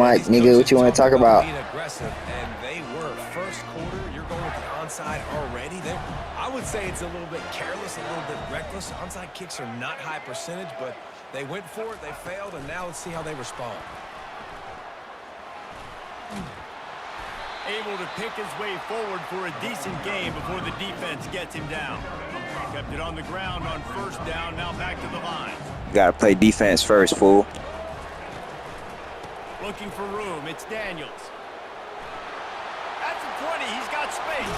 Mike, nigga, what you want to talk about? Being aggressive, and they were. First quarter, you're going with the onside already. I would say it's a little bit careless, a little bit reckless. Onside kicks are not high percentage, but they went for it, they failed, and now let's see how they respond. Able to pick his way forward for a decent game before the defense gets him down. Kept it on the ground on first down, now back to the line. Gotta play defense first, fool. Looking for room, it's Daniels. At the 20, he's got space.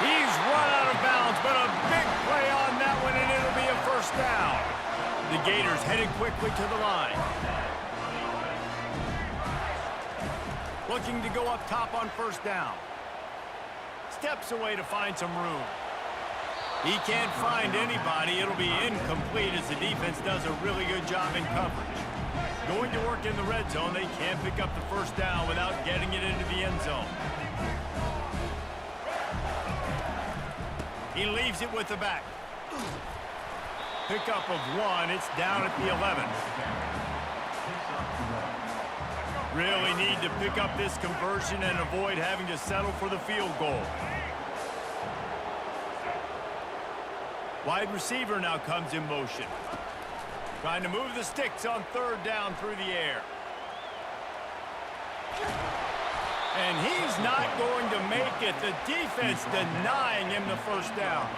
He's run out of bounds, but a big play on that one, and it'll be a first down. The Gators headed quickly to the line. Looking to go up top on first down. Steps away to find some room. He can't find anybody. It'll be incomplete as the defense does a really good job in coverage. Going to work in the red zone. They can't pick up the first down without getting it into the end zone. He leaves it with the back. Pickup of one. It's down at the 11. Really need to pick up this conversion and avoid having to settle for the field goal. Wide receiver now comes in motion. Trying to move the sticks on third down through the air. And he's not going to make it. The defense denying him the first down.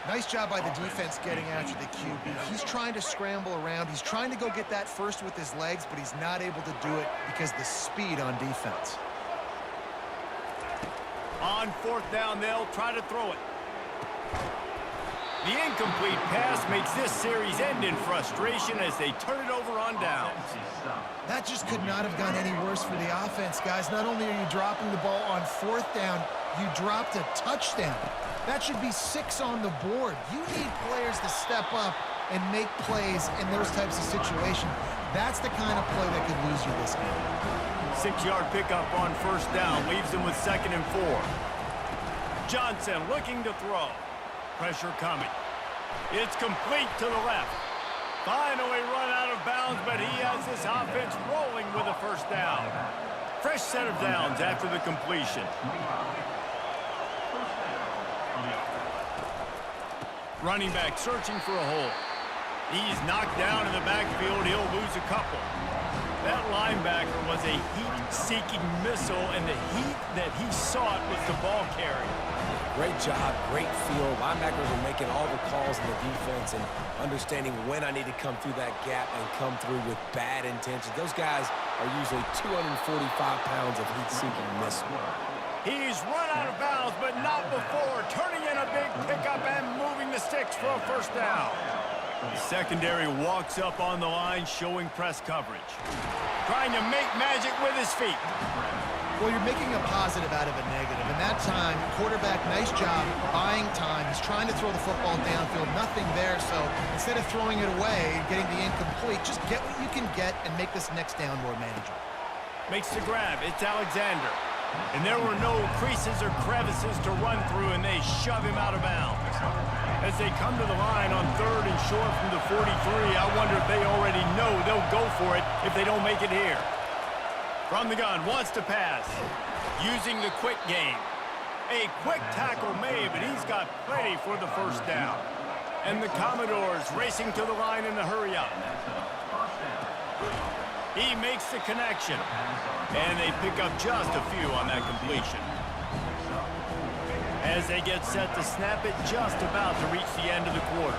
Nice job by the defense getting after the QB. He's trying to scramble around. He's trying to go get that first with his legs, but he's not able to do it because of the speed on defense. On fourth down, they'll try to throw it. The incomplete pass makes this series end in frustration as they turn it over on downs. That just could not have gone any worse for the offense, guys. Not only are you dropping the ball on fourth down, you dropped a touchdown. That should be 6 on the board. You need players to step up and make plays in those types of situations. That's the kind of play that could lose you this game. 6-yard pickup on first down leaves them with 2nd and 4. Johnson looking to throw. Pressure coming. It's complete to the left. Finally run out of bounds, but he has this offense rolling with a first down. Fresh set of downs after the completion. Running back searching for a hole. He's knocked down in the backfield. He'll lose a couple. That linebacker was a heat-seeking missile, and the heat that he sought was the ball carrier. Great job, great feel. Linebackers are making all the calls in the defense and understanding when I need to come through that gap and come through with bad intentions. Those guys are usually 245 pounds of heat-seeking missile. He's run out of bounds, but not before. Turning in a big pickup and moving the sticks for a first down. The secondary walks up on the line, showing press coverage. Trying to make magic with his feet. Well, you're making a positive out of a negative. And that time, quarterback, nice job, buying time. He's trying to throw the football downfield. Nothing there, so instead of throwing it away and getting the incomplete, just get what you can get and make this next down more manageable. Makes the grab. It's Alexander. And there were no creases or crevices to run through, and they shove him out of bounds. As they come to the line on 3rd and short from the 43, I wonder if they already know they'll go for it if they don't make it here. From the gun, wants to pass. Using the quick game. A quick tackle made, but he's got plenty for the first down. And the Commodores racing to the line in the hurry-up. He makes the connection. And they pick up just a few on that completion. As they get set to snap it, just about to reach the end of the quarter.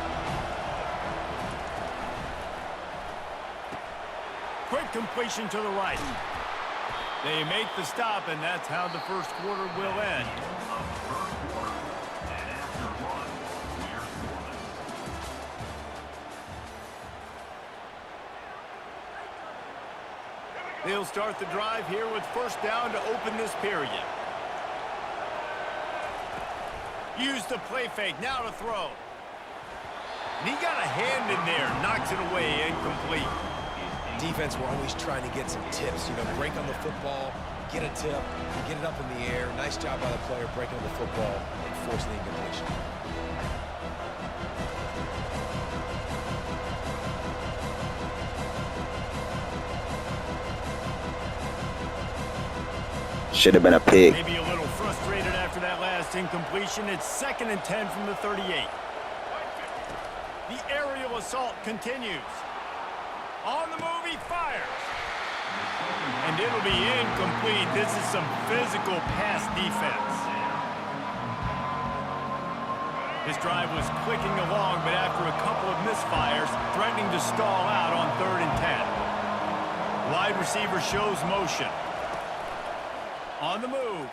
Quick completion to the right. They make the stop, and that's how the first quarter will end. They'll start the drive here with first down to open this period. Use the play fake, now to throw. And he got a hand in there, knocks it away, incomplete. Defense were always trying to get some tips, break on the football, get a tip, get it up in the air. Nice job by the player breaking on the football and forcing the incompletion. Should have been a pick. Maybe a little frustrated after that last incompletion. It's 2nd and 10 from the 38. The aerial assault continues. On the move, he fires. And it'll be incomplete. This is some physical pass defense. His drive was clicking along, but after a couple of misfires, threatening to stall out on 3rd and 10. Wide receiver shows motion. On the move.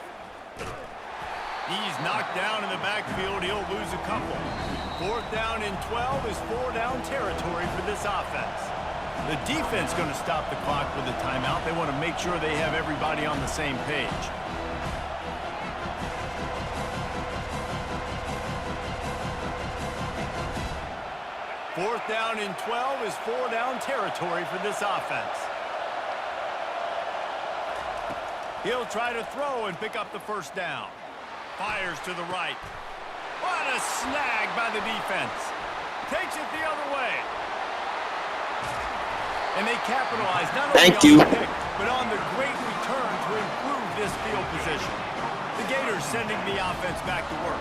He's knocked down in the backfield. He'll lose a couple. 4th down and 12 is 4-down territory for this offense. The defense going to stop the clock with a timeout. They want to make sure they have everybody on the same page. Fourth down and 12 is 4-down territory for this offense. He'll try to throw and pick up the 1st down. Fires to the right. What a snag by the defense. Takes it the other way. And they capitalize not only on the pick, but on the great return to improve this field position. The Gators sending the offense back to work.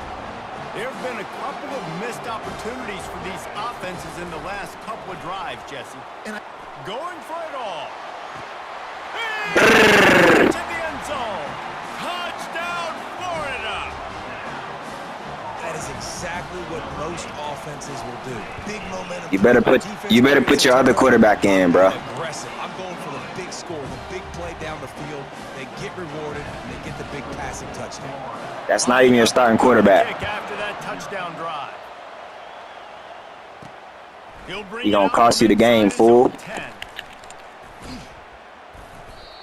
There have been a couple of missed opportunities for these offenses in the last couple of drives, Jesse. And going for it all. To the end zone. Touchdown, Florida. That is exactly what most offenses will do. Big momentum. You better put your other quarterback in, bro. Aggressive. I'm going for the big score, the big play down the field. They get rewarded, and they get the big passing touchdown. That's not even your starting quarterback. After that touchdown drive. He gonna cost you the game, fool.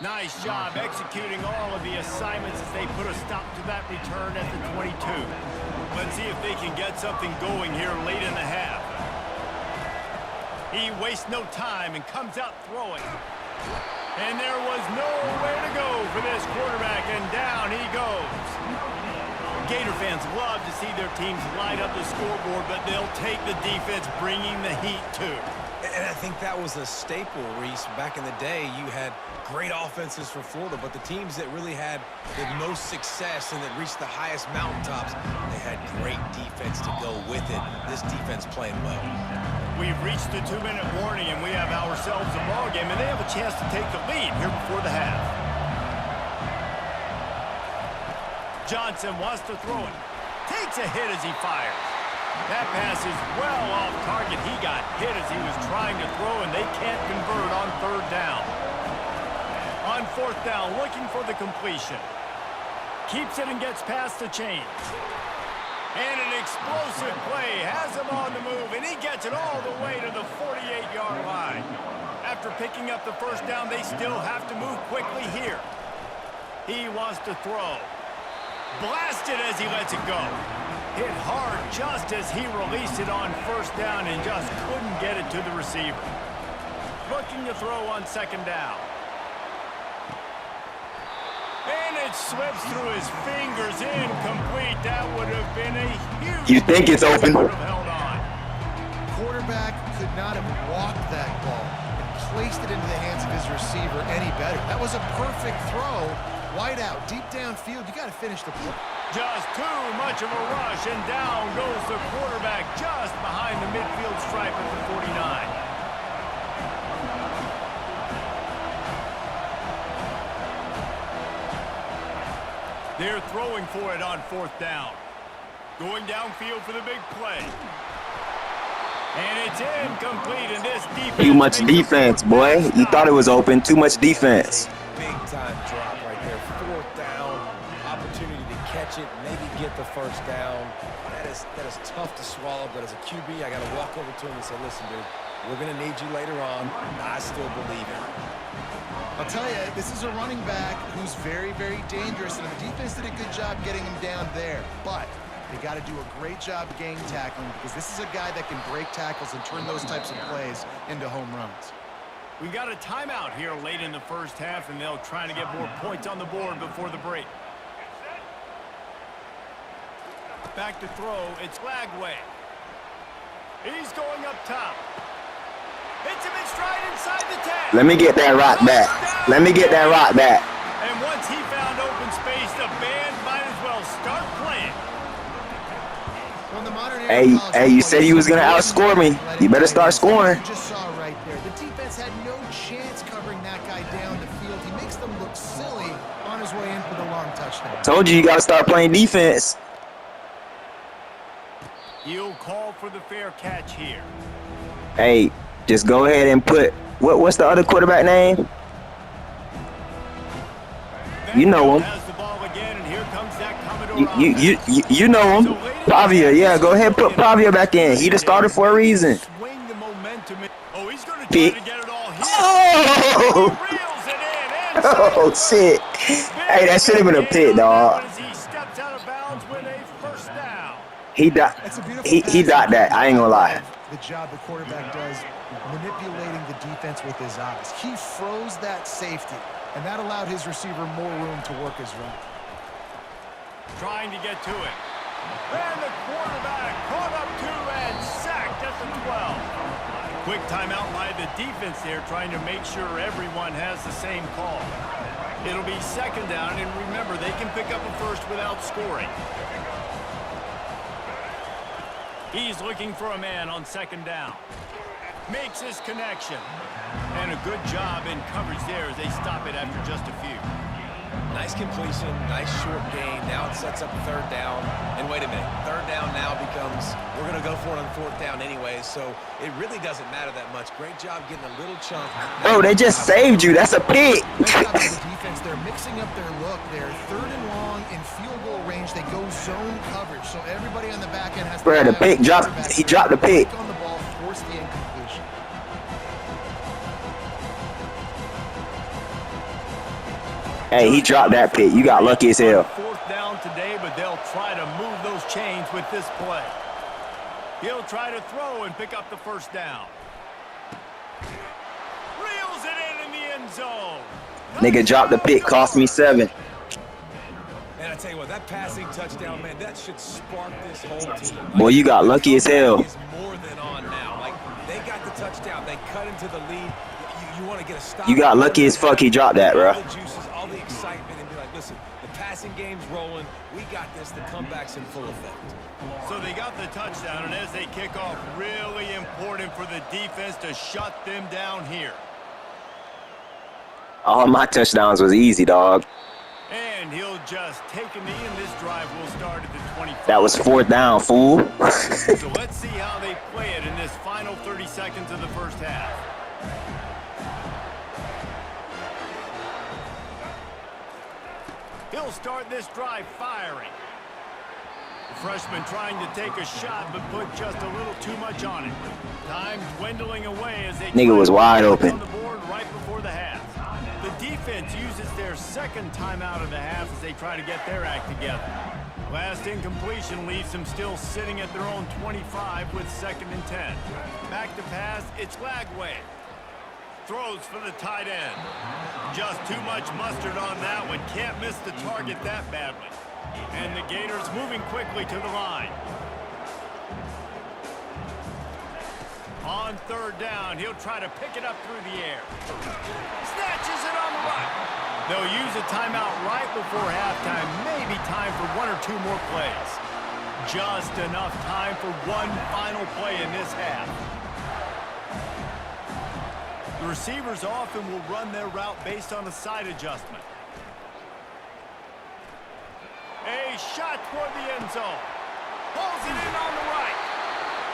Nice job executing all of the assignments as they put a stop to that return at the 22. Let's see if they can get something going here late in the half. He wastes no time and comes out throwing. And there was nowhere to go for this quarterback, and down he goes. Gator fans love to see their teams light up the scoreboard, but they'll take the defense bringing the heat too. And I think that was a staple, Reese. Back in the day, you had great offenses for Florida, but the teams that really had the most success and that reached the highest mountaintops, they had great defense to go with it. This defense playing well. We've reached the 2-minute warning, and we have ourselves a ball game, and they have a chance to take the lead here before the half. Johnson wants to throw it. Takes a hit as he fires. That pass is well off target. He got hit as he was trying to throw, and they can't convert on 3rd down. On 4th down, looking for the completion. Keeps it and gets past the chains. And an explosive play has him on the move, and he gets it all the way to the 48-yard line. After picking up the 1st down, they still have to move quickly here. He wants to throw. Blasted as he lets it go. Hit hard just as he released it on 1st down and just couldn't get it to the receiver. Looking to throw on 2nd down. And it slips through his fingers, incomplete. That would have been a huge... You think it's open? Held on. Quarterback could not have walked that ball and placed it into the hands of his receiver any better. That was a perfect throw. Wide out, deep downfield. You got to finish the play. Just too much of a rush, and down goes the quarterback just behind the midfield stripe at the 49. They're throwing for it on 4th down. Going downfield for the big play. And it's incomplete, and this defense... Too much defense, boy. You thought it was open. Too much defense. Big-time drop right there. 4th down. Opportunity to catch it, maybe get the 1st down. That is tough to swallow, but as a QB, I got to walk over to him and say, listen, dude, we're going to need you later on. I still believe in it. I'll tell you, this is a running back who's very, very dangerous, and the defense did a good job getting him down there. But they got to do a great job game tackling, because this is a guy that can break tackles and turn those types of plays into home runs. We've got a timeout here late in the 1st half, and they'll try to get more points on the board before the break. Back to throw, it's Lagway. He's going up top. Hits him in stride inside the 10. Let me get that rock back. Let me get that rock back. And once he found open Hey, you said you was gonna outscore me. You better start scoring. You just saw right there. The defense had no chance covering that guy down the field. He makes them look silly on his way in for the long touchdown. Told you gotta start playing defense. He'll call for the fair catch here. Hey, just go ahead and put what's the other quarterback name? You know him. Has the ball again, and here comes that Commodore You know him. Pavia, yeah, go ahead and put Pavia back in. He the starter for a reason. Swing the momentum in. Oh, he's going to try Pick. to get it all here. Oh! He reels it in. Oh shit! Hey, that should have been a pick, dog. He steps out of bounds with a first down. He dot that. I ain't gonna lie. The job the quarterback does manipulating the defense with his eyes. He froze that safety, and that allowed his receiver more room to work his route. Trying to get to it. And the quarterback caught up to and sacked at the 12. Quick timeout by the defense there, trying to make sure everyone has the same call. It'll be second down, and remember, they can pick up a first without scoring. He's looking for a man on second down. Makes his connection. And a good job in coverage there as they stop it after just a few. Nice completion, nice short gain. Now it sets up a third down. And wait a minute, third down now becomes, we're going to go for it on fourth down anyway, so it really doesn't matter that much. Great job getting a little chunk. Bro, they just saved you. That's a pick. Nice job by the defense. They're mixing up their look. They're third and long in field goal range. They go zone coverage, so everybody on the back end has to. Bro, the pick dropped. He dropped the pick. On the ball, force the incompletion. Hey, he dropped that pick. You got lucky as hell. Fourth down today, but they'll try to move those chains with this play. He'll try to throw and pick up the first down. Reels it in the end zone. Nigga dropped the pick. Cost me 7. And I tell you what, that passing touchdown, man, that should spark this whole team. Boy, you got lucky as hell. Is more than on now. Like, they got the touchdown. They cut into the lead. You want to get a stop. You got lucky as fuck. He dropped that, bro. All the juices, all the excitement, and be like, listen, the passing game's rolling. We got this. The comeback's in full effect. So they got the touchdown, and as they kick off, really important for the defense to shut them down here. All my touchdowns was easy, dog. And he'll just take a knee, and this drive will start at the 25. That was fourth down, fool. So let's see how they play it in this final 30 seconds of the first half. He'll start this drive firing. The freshman trying to take a shot, but put just a little too much on it. Time dwindling away as they Nigga was wide open. on the board right before the half. The defense uses their second timeout of the half as they try to get their act together. Last incompletion leaves them still sitting at their own 25 with 2nd and 10. Back to pass, it's Lagway. Throws for the tight end. Just too much mustard on that one. Can't miss the target that badly. And the Gators moving quickly to the line. On third down, he'll try to pick it up through the air. Snatches it on the right. They'll use a timeout right before halftime. Maybe time for 1 or 2 more plays. Just enough time for one final play in this half. The receivers often will run their route based on a side adjustment. A shot toward the end zone. Pulls it in on the right.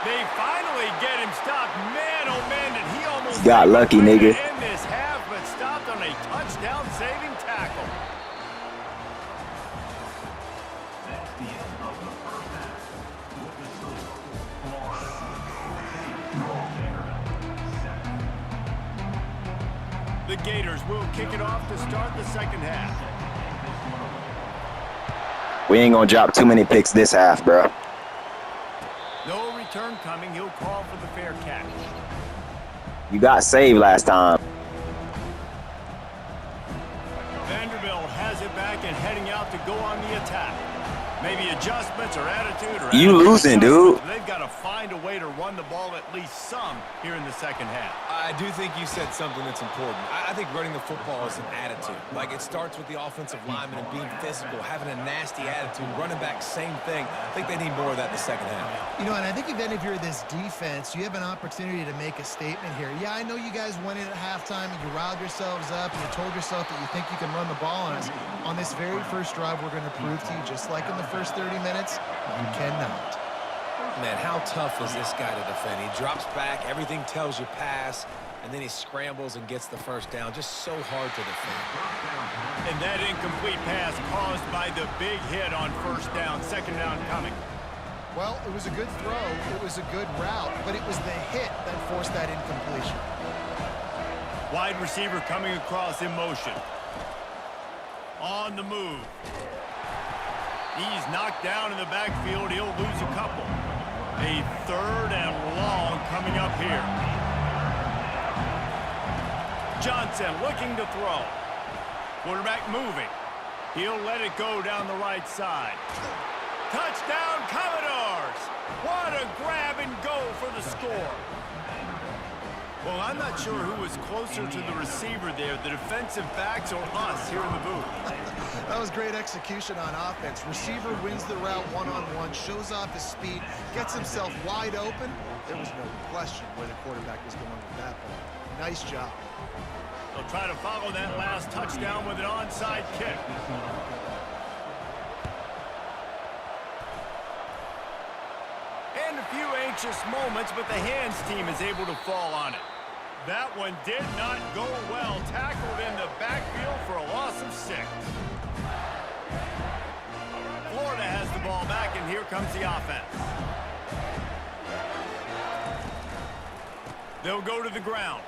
They finally get him stopped. Man, oh man, did he almost got lucky, nigga. End this half, but stopped on a touchdown-saving tackle. The Gators will kick it off to start the second half. We ain't gonna drop too many picks this half, bro. No return coming. He'll call for the fair catch. You got saved last time. Vanderbilt has it back and heading out to go on the attack. Maybe adjustments or attitude or You losing, dude. They've got to find a way to run the ball at least some here in the second half. I do think you said something that's important. I think running the football is an attitude. Like, it starts with the offensive lineman and being physical, having a nasty attitude. Running back, same thing. I think they need more of that in the second half. You know, and I think even if you're this defense, you have an opportunity to make a statement here. Yeah, I know you guys went in at halftime and you riled yourselves up and you told yourself that you think you can run the ball on us. On this very first drive, we're going to prove to you, just like in the first 30 minutes, you cannot. Man, how tough is this guy to defend? He drops back, everything tells you pass, and then he scrambles and gets the first down. Just so hard to defend. And that incomplete pass caused by the big hit on first down, second down coming. Well, it was a good throw, it was a good route, but it was the hit that forced that incompletion. Wide receiver coming across in motion. On the move. He's knocked down in the backfield. He'll lose a couple. A third and long coming up here. Johnson looking to throw. Quarterback moving. He'll let it go down the right side. Touchdown, Commodores! What a grab and go for the score. Well, I'm not sure who was closer to the receiver there, the defensive backs or us here in the booth. That was great execution on offense. Receiver wins the route one-on-one, shows off his speed, gets himself wide open. There was no question where the quarterback was going with that ball. Nice job. They'll try to follow that last touchdown with an onside kick. And a few anxious moments, but the hands team is able to fall on it. That one did not go well. Tackled in the backfield for a loss of 6. Florida has the ball back, and here comes the offense. They'll go to the ground.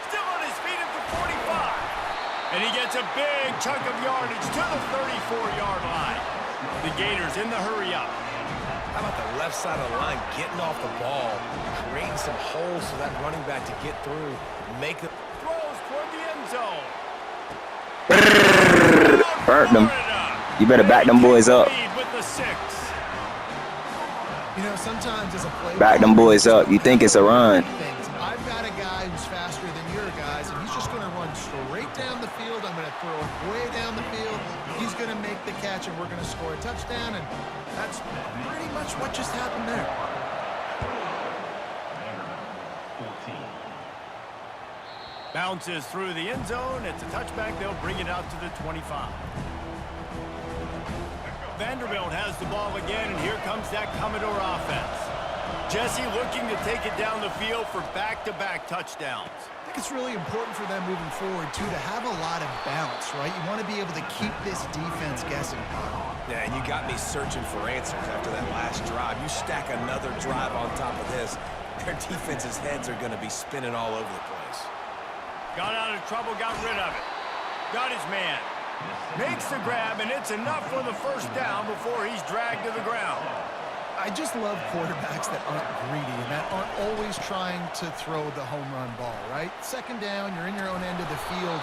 Still on his feet at the 45. And he gets a big chunk of yardage to the 34-yard line. The Gators in the hurry up. How about the left side of the line getting off the ball, creating some holes for that running back to get through, make the throws toward the end zone. Burnt them. You better back them boys up. With the 6. You know, sometimes as a player, Back them boys up. You think it's a run. I've got a guy who's faster than your guys, and he's just going to run straight down the field. I'm going to throw it way down the field. He's going to make the catch, and we're going to score a touchdown, and that's pretty much what just happened there. Bounces through the end zone. It's a touchback. They'll bring it out to the 25. Vanderbilt has the ball again, and here comes that Commodore offense. Jesse looking to take it down the field for back-to-back touchdowns. I think it's really important for them moving forward, too, to have a lot of bounce, right? You want to be able to keep this defense guessing. Yeah, and you got me searching for answers after that last drive. You stack another drive on top of this, their defense's heads are going to be spinning all over the place. Got out of trouble, got rid of it. Got his man. Makes the grab, and it's enough for the first down before he's dragged to the ground. I just love quarterbacks that aren't greedy and that aren't always trying to throw the home run ball, right? Second down, you're in your own end of the field.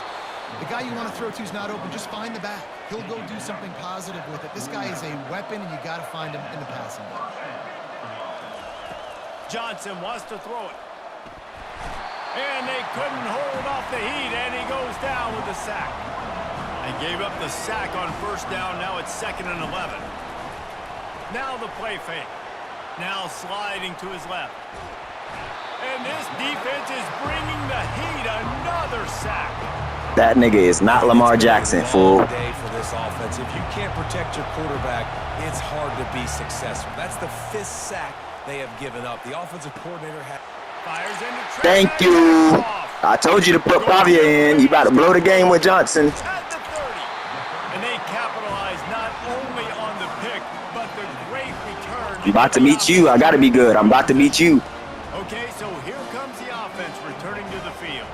The guy you want to throw to is not open. Just find the back. He'll go do something positive with it. This guy is a weapon, and you got to find him in the passing game. Johnson wants to throw it. And they couldn't hold off the heat, and he goes down with the sack. They gave up the sack on first down. Now it's 2nd and 11. Now the play fake. Now sliding to his left. And this defense is bringing the heat. Another sack. That nigga is not Lamar Jackson, fool. Day for this offense. If you can't protect your quarterback, it's hard to be successful. That's the 5th sack they have given up. The offensive coordinator has... Fires into track. Thank you. I told you to put Pavia in. You about to blow the game with Johnson. At the 30. And they capitalize not only on the pick, but the great return. I'm about to beat you. I got to be good. I'm about to beat you. Okay, so here comes the offense returning to the field.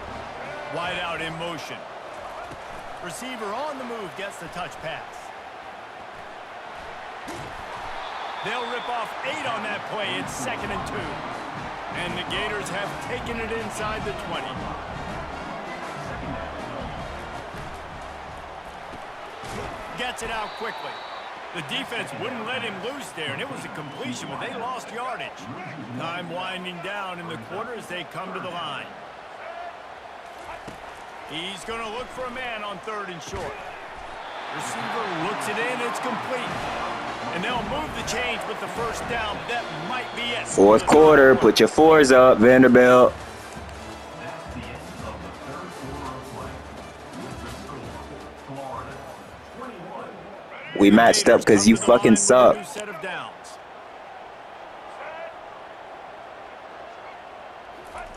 Wide out in motion. Receiver on the move gets the touch pass. They'll rip off 8 on that play. It's 2nd and 2. And the Gators have taken it inside the 20. Gets it out quickly. The defense wouldn't let him loose there, and it was a completion, but they lost yardage. Time winding down in the quarter as they come to the line. He's going to look for a man on 3rd and short. Receiver looks it in. It's complete. And they'll move the chains with the first down. That might be it. 4th quarter. Put your 4s up, Vanderbilt. We matched up because you fucking suck.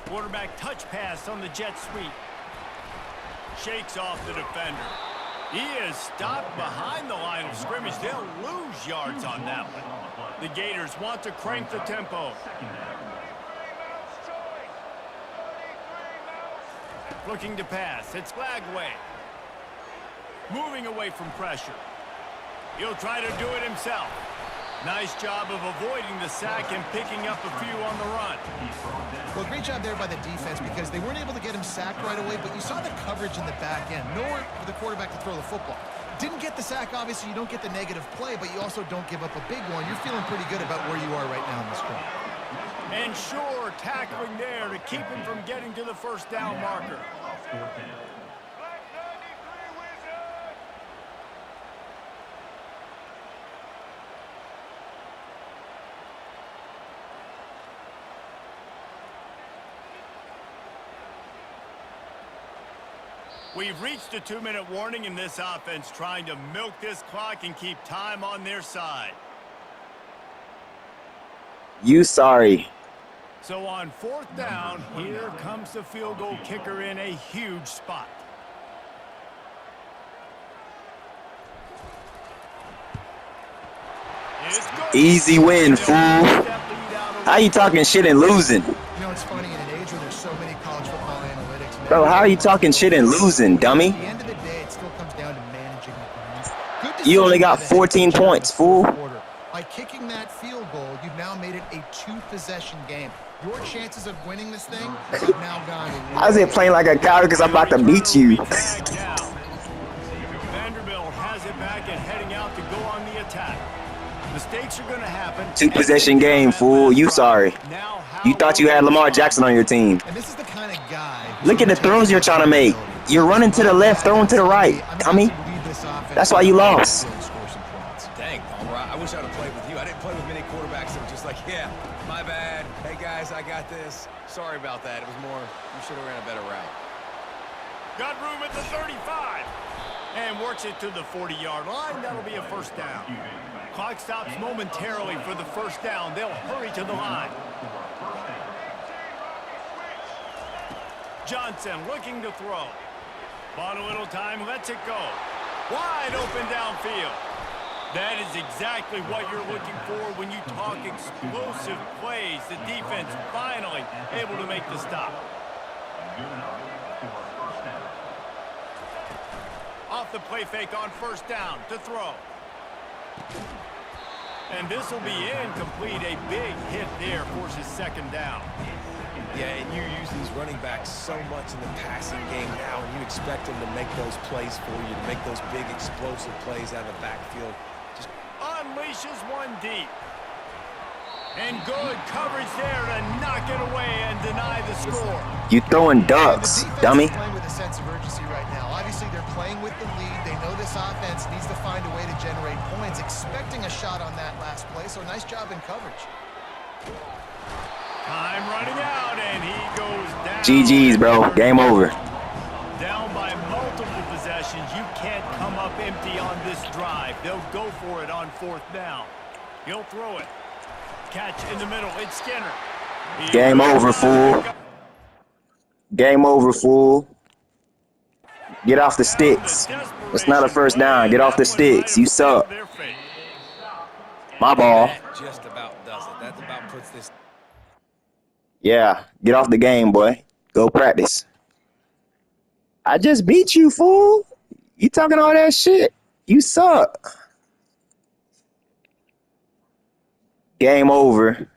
Quarterback touch pass on the jet sweep. Shakes off the defender. He is stopped behind the line of scrimmage. They'll lose yards on that one. The Gators want to crank the tempo. Looking to pass. It's Lagway. Moving away from pressure. He'll try to do it himself. Nice job of avoiding the sack and picking up a few on the run. Well, great job there by the defense because they weren't able to get him sacked right away, but you saw the coverage in the back end. Nowhere for the quarterback to throw the football. Didn't get the sack, obviously. You don't get the negative play, but you also don't give up a big one. You're feeling pretty good about where you are right now in the scrum. And sure, tackling there to keep him from getting to the first down marker. We've reached a 2-minute warning in this offense, trying to milk this clock and keep time on their side. You sorry. So on 4th down, here comes the field goal kicker in a huge spot. Easy win, fool. How you talking shit and losing? You know, it's funny, in an age where there's so many college football analytics. Bro, how are you talking shit and losing, dummy? At the end of the day, it still comes down to managing the game. You only got 14 points, fool. By kicking that field goal, you've now made it a 2-possession game. Your chances of winning this thing have now gone. I was here playing like a coward because I'm about to beat you. Vanderbilt has it back and heading out to go on the attack. Mistakes are going to happen. 2-possession game, fool. You sorry. You thought you had Lamar Jackson on your team. And this is the kind of guy. Look at the throws you're trying to make. You're running to the left, throwing to the right. Dummy. That's why you lost. Dang, Palmer, I wish I'd have played with you. I didn't play with many quarterbacks that were just like, yeah, my bad. Hey, guys, I got this. Sorry about that. It was more, you should have ran a better route. Got room at the 35. And works it to the 40-yard line. That'll be a first down. Clock stops momentarily for the first down. They'll hurry to the line. Johnson looking to throw. Bought a little time, lets it go. Wide open downfield. That is exactly what you're looking for when you talk explosive plays. The defense finally able to make the stop. Off the play fake on first down to throw. And this will be incomplete. A big hit there forces second down. Yeah, and you use these running backs so much in the passing game now, and you expect them to make those plays for you, to make those big explosive plays out of the backfield. Just unleashes one deep. And good coverage there to knock it away and deny the score. You throwing ducks, dummy. The defense is playing with a sense of urgency right now. Obviously, they're playing with the lead. They know this offense needs to find a way to generate points, expecting a shot on that last play, so nice job in coverage. Time running out, and he goes down. GG's, bro. Game over. Down by multiple possessions. You can't come up empty on this drive. They'll go for it on 4th down. He'll throw it. Catch in the middle. It's Skinner. Game over, fool. Game over, fool. Get off the sticks. It's not a first down. Get off the sticks. You suck. My ball. that just about does it. That about puts this. Yeah, get off the game, boy. Go practice. I just beat you, fool. You talking all that shit? You suck. Game over.